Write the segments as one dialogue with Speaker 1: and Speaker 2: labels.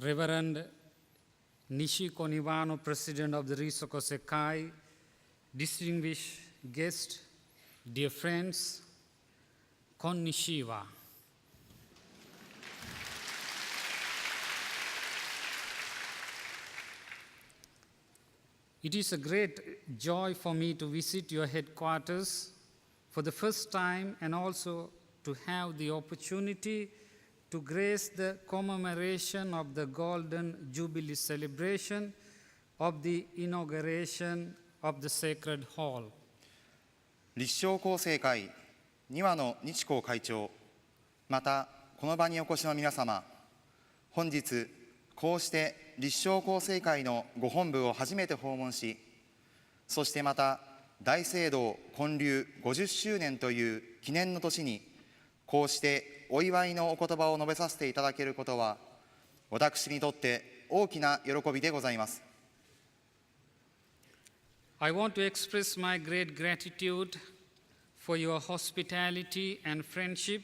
Speaker 1: Reverend Nishiko Niwano, President of the Riso Kosei-kai, distinguished guests, dear friends, konnichiwa. It is a great joy for me to visit your headquarters for the first time and also to have the opportunity to grace the commemoration of the Golden Jubilee celebration of the inauguration of the Sacred Hall.
Speaker 2: 立正厚生会庭野日光会長、またこの場にお越しの皆様、本日こうして立正厚生会のご本部を初めて訪問し、そしてまた大聖堂建立50周年という記念の年にこうしてお祝いのお言葉を述べさせていただけることは、私にとって大きな喜びでございます。
Speaker 1: I want to express my great gratitude for your hospitality and friendship,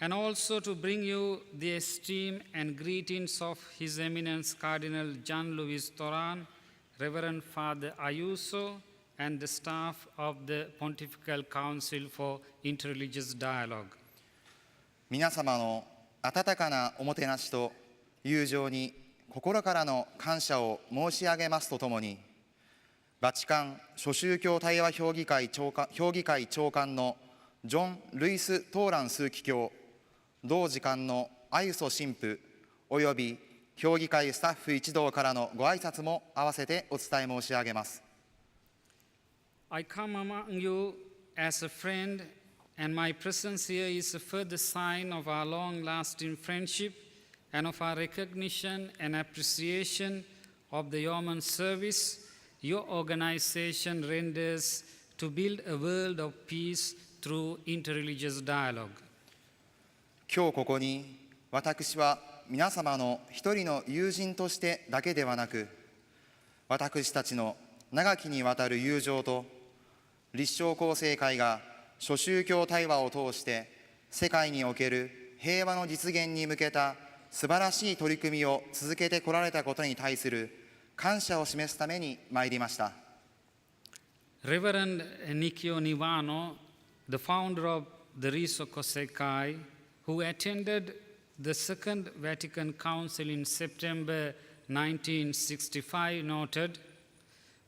Speaker 1: and also to bring you the esteem and greetings of His Eminence Cardinal Jean-Louis Thoran, Reverend Father Ayuso, and the staff of the Pontifical Council for Interreligious Dialogue.
Speaker 2: 皆様の温かなおもてなしと友情に心からの感謝を申し上げますとともに、バチカン諸宗教対話評議会長官のジョン・ルイス・トーラン枢機卿、同時間のアユソ神父および評議会スタッフ一同からのご挨拶も合わせてお伝え申し上げます。
Speaker 1: I come among you as a friend, and my presence here is a further sign of our long-lasting friendship and of our recognition and appreciation of the yeoman service your organization renders to build a world of peace through interreligious dialogue.
Speaker 2: 今日ここに私は皆様の一人の友人としてだけではなく、私たちの長きにわたる友情と立正厚生会が諸宗教対話を通して世界における平和の実現に向けた素晴らしい取り組みを続けてこられたことに対する感謝を示すために参りました。
Speaker 1: Reverend Nikio Niwano, the founder of the Riso Kosei-kai, who attended the Second Vatican Council in September 1965, noted,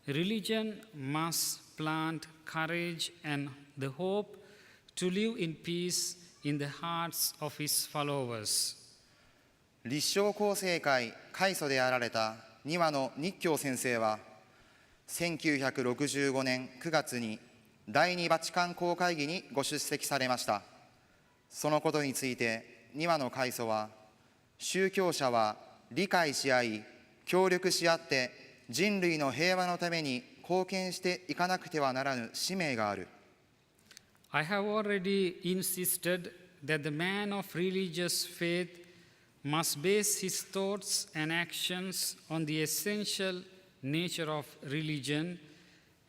Speaker 1: "Religion must plant courage and the hope to live in peace in the hearts of his followers."
Speaker 2: 立正厚生会開祖であられた庭野日教先生は、1965年9月に第二バチカン公会議にご出席されました。そのことについて庭野開祖は、宗教者は理解し合い、協力し合って人類の平和のために貢献していかなくてはならぬ使命がある。
Speaker 1: I have already insisted that the man of religious faith must base his thoughts and actions on the essential nature of religion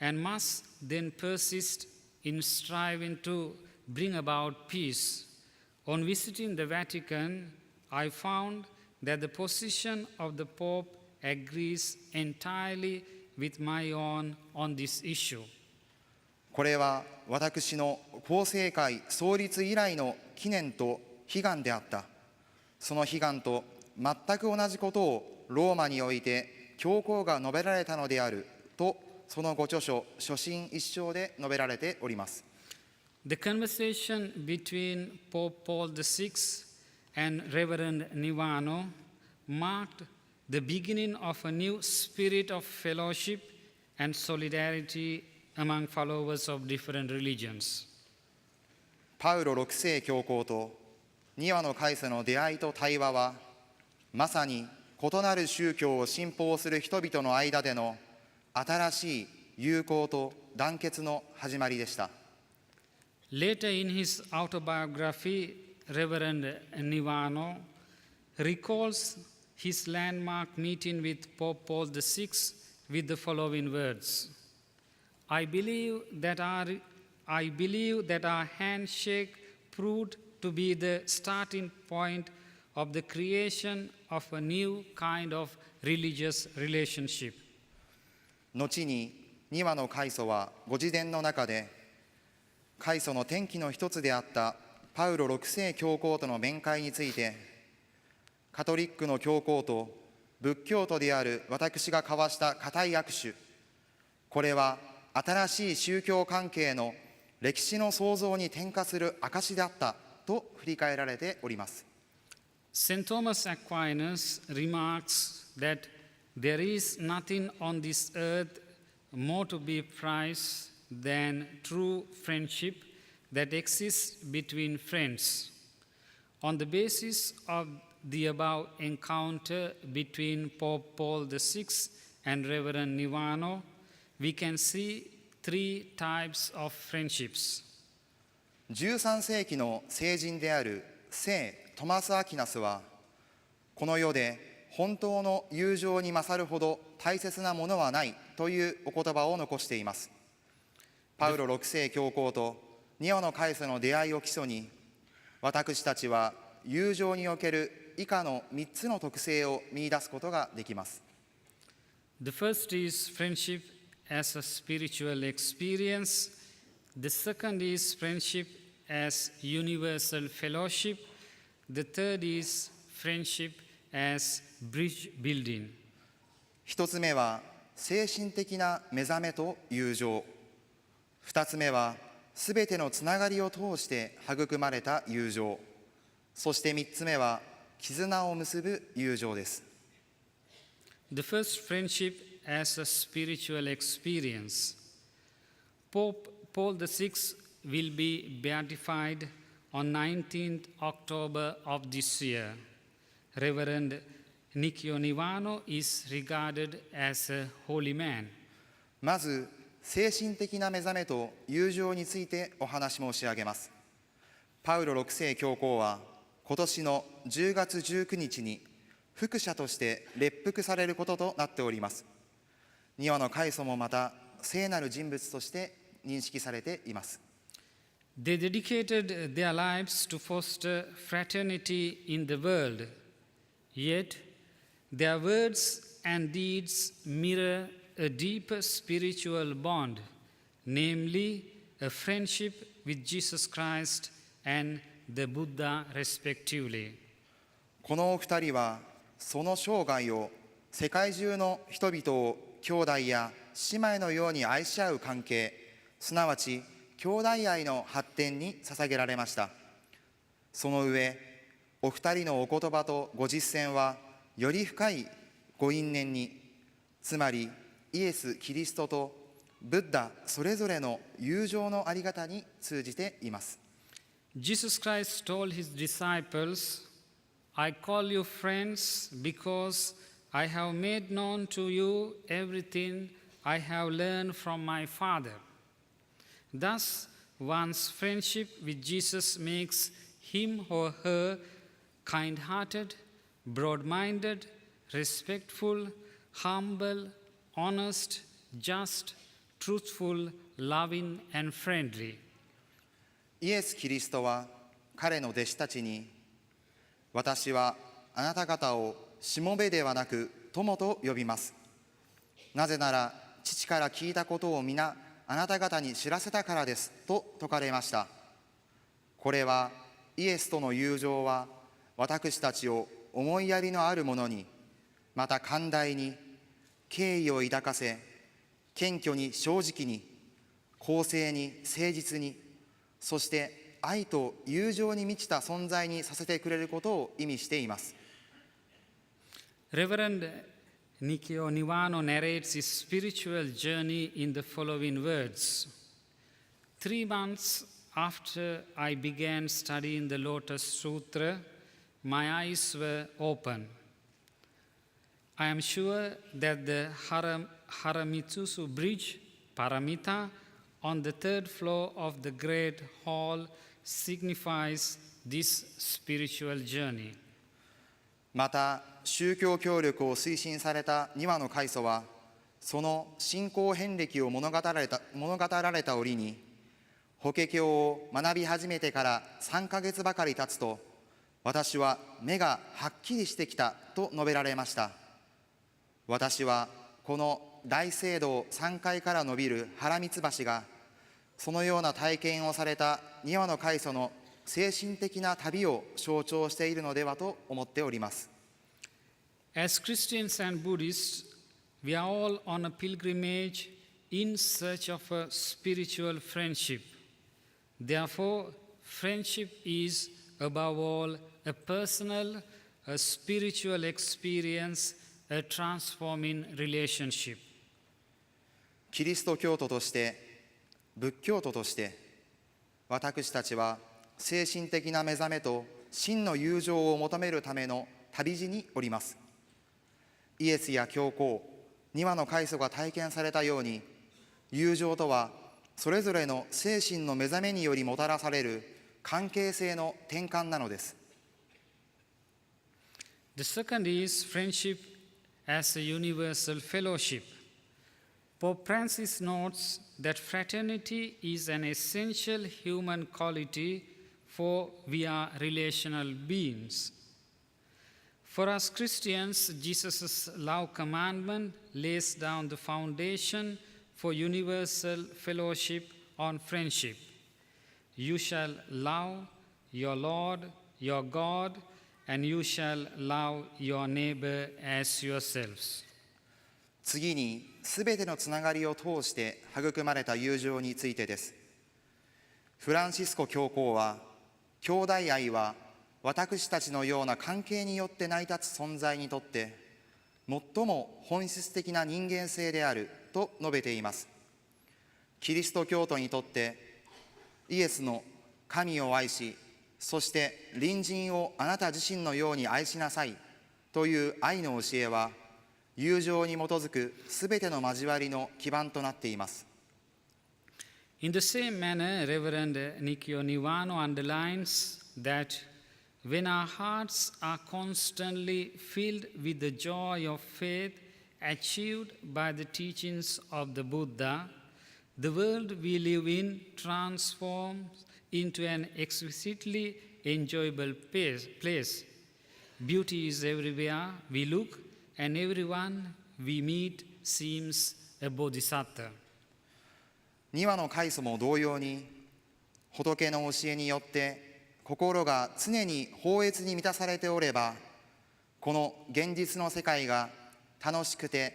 Speaker 1: and must then persist in striving to bring about peace. On visiting the Vatican, I found that the position of the Pope agrees entirely with my own on this issue.
Speaker 2: これは私の厚生会創立以来の記念と悲願であった。その悲願と全く同じことをローマにおいて教皇が述べられたのであると、そのご著書初心一章で述べられております。
Speaker 1: The conversation between Pope Paul VI and Reverend Niwano marked the beginning of a new spirit of fellowship and solidarity among followers of different religions.
Speaker 2: パウロ6世教皇と庭野開祖の出会いと対話は、まさに異なる宗教を信奉する人々の間での新しい友好と団結の始まりでした。
Speaker 1: Later in his autobiography, Reverend Niwano recalls his landmark meeting with Pope Paul VI with the following words: I believe that our handshake proved to be the starting point of the creation of a new kind of religious relationship.
Speaker 2: 後に2羽の開祖はご自伝の中で、開祖の転機の一つであったパウロ6世教皇との面会について、カトリックの教皇と仏教徒である私が交わした固い握手、これは新しい宗教関係の歴史の創造に転化する証だったと振り返られております。
Speaker 1: St. Thomas Aquinas remarks that there is nothing on this earth more to be prized than true friendship that exists between friends. On the basis of the above encounter between Pope Paul VI and Reverend Nivano, we can see three types of friendships.
Speaker 2: 13世紀の聖人である聖トマス・アキナスは、この世で本当の友情に勝るほど大切なものはないというお言葉を残しています。パウロ6世教皇と2羽の開祖の出会いを基礎に、私たちは友情における以下の3つの特性を見出すことができます。
Speaker 1: The first is friendship as a spiritual experience. The second is friendship as universal fellowship. The third is friendship as bridge building.
Speaker 2: 一つ目は精神的な目覚めと友情。二つ目はすべてのつながりを通して育まれた友情。そして三つ目は絆を結ぶ友情です。
Speaker 1: The first, friendship as a spiritual experience. Pope Paul VI will be beatified on 19th October of this year. Reverend Nikkio Nivano is regarded as a holy man.
Speaker 2: まず精神的な目覚めと友情についてお話申し上げます。パウロ6世教皇は今年の10月19日に福者として列服されることとなっております。2羽の開祖もまた聖なる人物として認識されています。
Speaker 1: They dedicated their lives to foster fraternity in the world. Yet, their words and deeds mirror a deeper spiritual bond, namely a friendship with Jesus Christ and the Buddha, respectively.
Speaker 2: このお二人はその生涯を世界中の人々を兄弟や姉妹のように愛し合う関係、すなわち兄弟愛の発展に捧げられました。その上、お二人のお言葉とご実践はより深いご因縁に、つまりイエス・キリストとブッダそれぞれの友情のあり方に通じています。
Speaker 1: Jesus Christ told his disciples, I call you friends because I have made known to you everything I have learned from my Father. Thus, one's friendship with Jesus makes him or her kind-hearted, broad-minded, respectful, humble, honest, just, truthful, loving, and friendly.
Speaker 2: イエス・キリストは彼の弟子たちに、私はあなた方をしもべではなく友と呼びます。なぜなら父から聞いたことを皆あなた方に知らせたからですと説かれました。これはイエスとの友情は私たちを思いやりのあるものに、また寛大に、敬意を抱かせ、謙虚に正直に、公正に誠実に、そして愛と友情に満ちた存在にさせてくれることを意味しています。
Speaker 1: Reverend Nikkio Nivano narrates his spiritual journey in the following words. 3 months after I began studying the Lotus Sutra, my eyes were open. I am sure that the Haramitsusu Bridge, Paramita, on the 3rd floor of the Great Hall signifies this spiritual journey.
Speaker 2: また宗教協力を推進された2羽の開祖は、その信仰遍歴を物語られた折に、法華経を学び始めてから3ヶ月ばかり経つと、私は目がはっきりしてきたと述べられました。私はこの大聖堂3階から伸びる原光橋が、そのような体験をされた2羽の開祖の精神的な旅を象徴しているのではと思っております。
Speaker 1: As Christians and Buddhists, we are all on a pilgrimage in search of a spiritual friendship. Therefore, friendship is, above all, a personal, a spiritual experience, a transforming relationship.
Speaker 2: キリスト教徒として、仏教徒として、私たちは精神的な目覚めと真の友情を求めるための旅路におります。イエスや教皇、2羽の開祖が体験されたように、友情とはそれぞれの精神の目覚めによりもたらされる関係性の転換なのです。
Speaker 1: The second is friendship as a universal fellowship. Pope Francis notes that fraternity is an essential human quality, for we are relational beings. For us Christians, Jesus' love commandment lays down the foundation for universal fellowship on friendship. You shall love your Lord, your God, and you shall love your neighbor as yourselves.
Speaker 2: 次に、すべてのつながりを通して育まれた友情についてです。フランシスコ教皇は、兄弟愛は私たちのような関係によって成り立つ存在にとって最も本質的な人間性であると述べています。キリスト教徒にとってイエスの神を愛し、そして隣人をあなた自身のように愛しなさいという愛の教えは、友情に基づくすべての交わりの基盤となっています。
Speaker 1: In the same manner, Reverend Nikio Niwano underlines that when our hearts are constantly filled with the joy of faith achieved by the teachings of the Buddha, the world we live in transforms into an exquisitely enjoyable place. Beauty is everywhere we look, and everyone we meet seems a bodhisattva.
Speaker 2: 2羽の開祖も同様に、仏の教えによって心が常に芳悦に満たされておれば、この現実の世界が楽しくて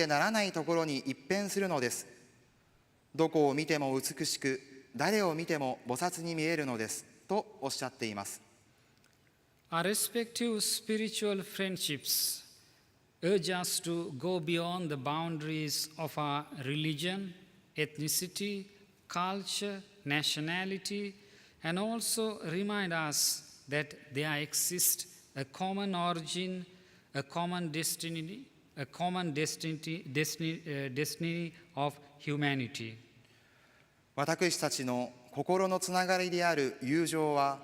Speaker 2: ならないところに一変するのです。どこを見ても美しく、誰を見ても菩薩に見えるのですとおっしゃっています。
Speaker 1: Our respective spiritual friendships urge us to go beyond the boundaries of our religion, ethnicity, culture, nationality, and also remind us that there exists a common origin, a common destiny of humanity.
Speaker 2: 私たちの心のつながりである友情は、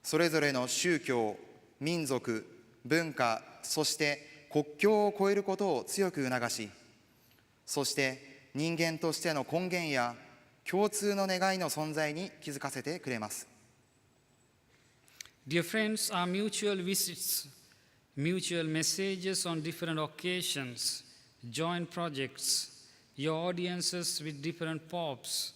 Speaker 2: それぞれの宗教、民族、文化、そして国境を越えることを強く促し、そして人間としての根源や共通の願いの存在に気づかせてくれます。
Speaker 1: Dear friends, our mutual visits, mutual messages on different occasions, joint projects, your audiences with different popes,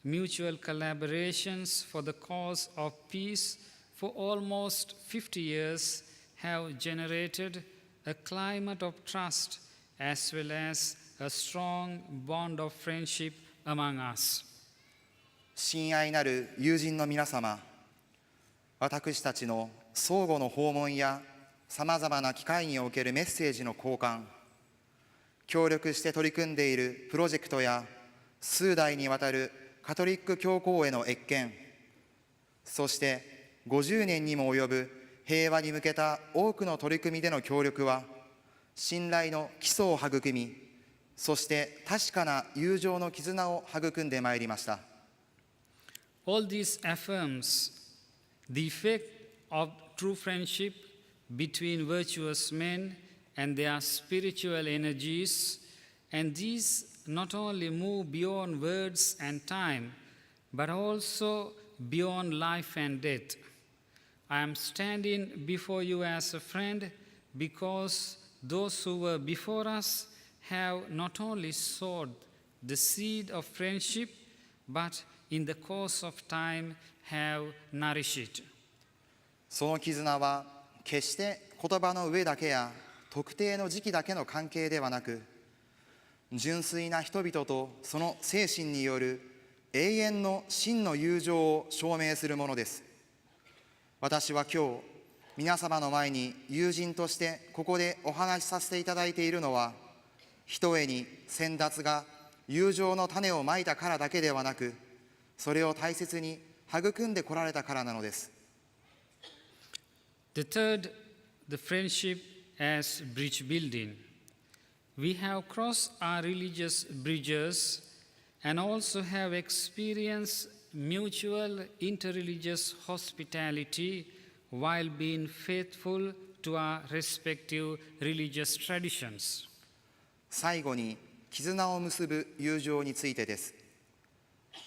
Speaker 1: mutual collaborations for the cause of peace for almost 50 years have generated a climate of trust as well as a strong bond of friendship among us.
Speaker 2: 親愛なる友人の皆様、私たちの相互の訪問やさまざまな機会におけるメッセージの交換、協力して取り組んでいるプロジェクトや数代にわたるカトリック教皇への謁見、そして50年にも及ぶ平和に向けた多くの取り組みでの協力は、信頼の基礎を育み、そして確かな友情の絆を育んでまいりました。
Speaker 1: All this affirms the effect of true friendship between virtuous men and their spiritual energies, and these not only move beyond words and time, but also beyond life and death. I am standing before you as a friend because those who were before us have not only sowed the seed of friendship, but in the course of time have nourished it.
Speaker 2: その絆は決して言葉の上だけや特定の時期だけの関係ではなく、純粋な人々とその精神による永遠の真の友情を証明するものです。私は今日皆様の前に友人としてここでお話しさせていただいているのは、ひとえに先達が友情の種をまいたからだけではなく、それを大切に育んでこられたからなのです。
Speaker 1: The third, the friendship as bridge building. We have crossed our religious bridges and also have experienced mutual interreligious hospitality while being faithful to our respective religious traditions.
Speaker 2: 最後に絆を結ぶ友情についてです。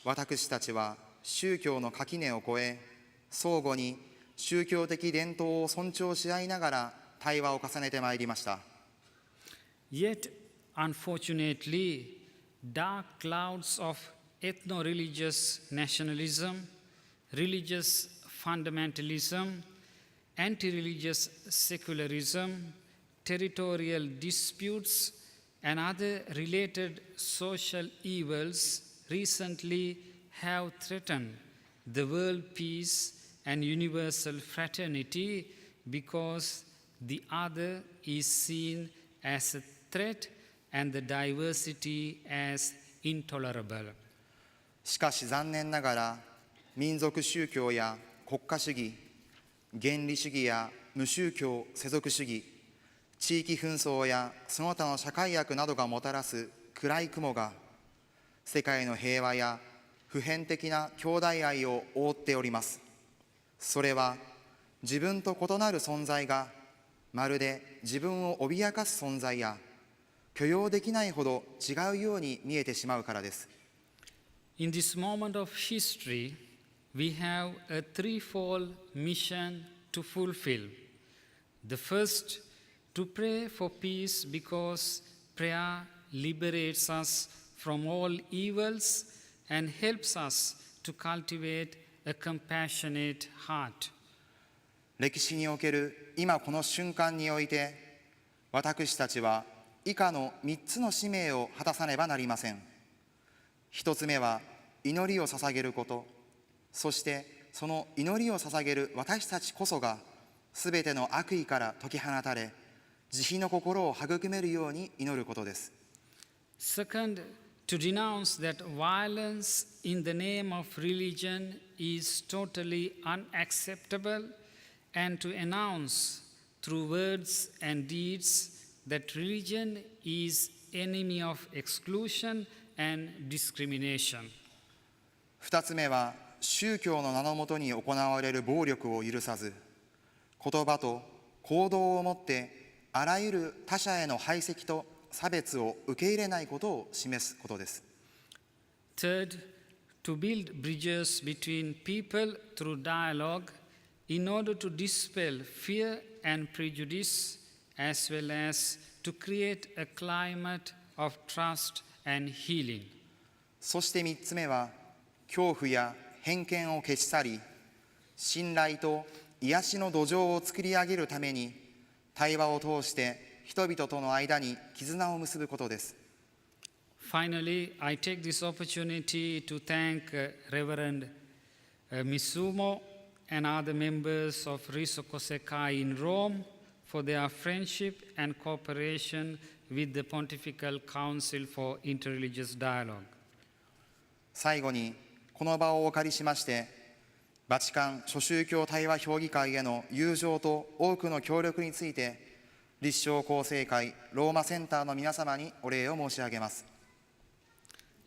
Speaker 2: 私たちは宗教の垣根を越え、相互に宗教的伝統を尊重し合いながら対話を重ねてまいりました。
Speaker 1: Yet, unfortunately, dark clouds of ethno-religious nationalism, religious fundamentalism, anti-religious secularism, territorial disputes, and other related social evils recently have threatened the world peace and universal fraternity because the other is seen as a threat and the diversity as intolerable.
Speaker 2: しかし残念ながら、民族宗教や国家主義、原理主義や無宗教世俗主義、地域紛争やその他の社会悪などがもたらす暗い雲が、世界の平和や普遍的な兄弟愛を覆っております。それは自分と異なる存在がまるで自分を脅かす存在や許容できないほど違うように見えてしまうからです。
Speaker 1: In this moment of history, we have a threefold mission to fulfill. The first, to pray for peace because prayer liberates us from all evils and helps us to cultivate a compassionate heart.
Speaker 2: 歴史における今この瞬間において、私たちは以下の3つの使命を果たさねばなりません。1つ目は祈りを捧げること、そしてその祈りを捧げる私たちこそがすべての悪意から解き放たれ、慈悲の心を育めるように祈ることです。
Speaker 1: Second, to denounce that violence in the name of religion is totally unacceptable and to announce through words and deeds that religion is enemy of exclusion and discrimination.
Speaker 2: 2つ目は宗教の名のもとに行われる暴力を許さず、言葉と行動をもってあらゆる他者への排斥と差別を受け入れないことを示すことです。
Speaker 1: Third, to build bridges between people through dialogue in order to dispel fear and prejudice as well as to create a climate of trust and healing.
Speaker 2: そして3つ目は恐怖や偏見を消し去り、信頼と癒しの土壌を作り上げるために対話を通して人々との間に絆を結ぶことです。
Speaker 1: Finally, I take this opportunity to thank Reverend Misumo and other members of Kosei-kai in Rome for their friendship and cooperation with the Pontifical Council for Interreligious Dialogue.
Speaker 2: 最後にこの場をお借りしまして、バチカン諸宗教対話評議会への友情と多くの協力について、立正厚生会ローマセンターの皆様にお礼を申し上げます。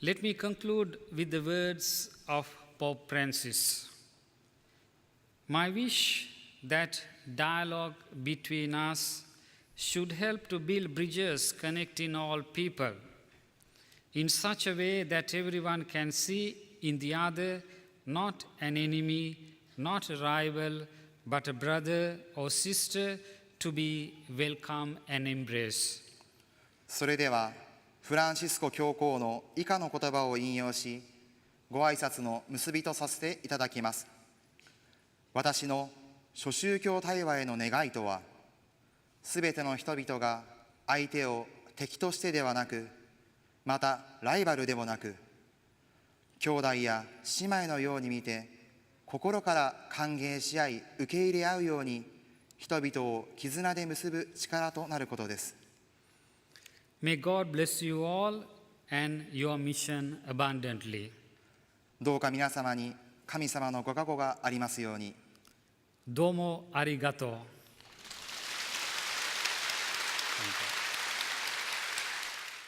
Speaker 1: Let me conclude with the words of Pope Francis. My wish that dialogue between us should help to build bridges connecting all people in such a way that everyone can see in the other not an enemy, not a rival, but a brother or sister to be welcome and embrace.
Speaker 2: それではフランシスコ教皇の以下の言葉を引用し、ご挨拶の結びとさせていただきます。私の諸宗教対話への願いとは、すべての人々が相手を敵としてではなく、またライバルでもなく、兄弟や姉妹のように見て、心から歓迎し合い、受け入れ合うように、人々を絆で結ぶ力となることです。
Speaker 1: May God bless you all and your mission abundantly.
Speaker 2: どうか皆様に神様のご加護がありますように。
Speaker 1: どうもありがとう。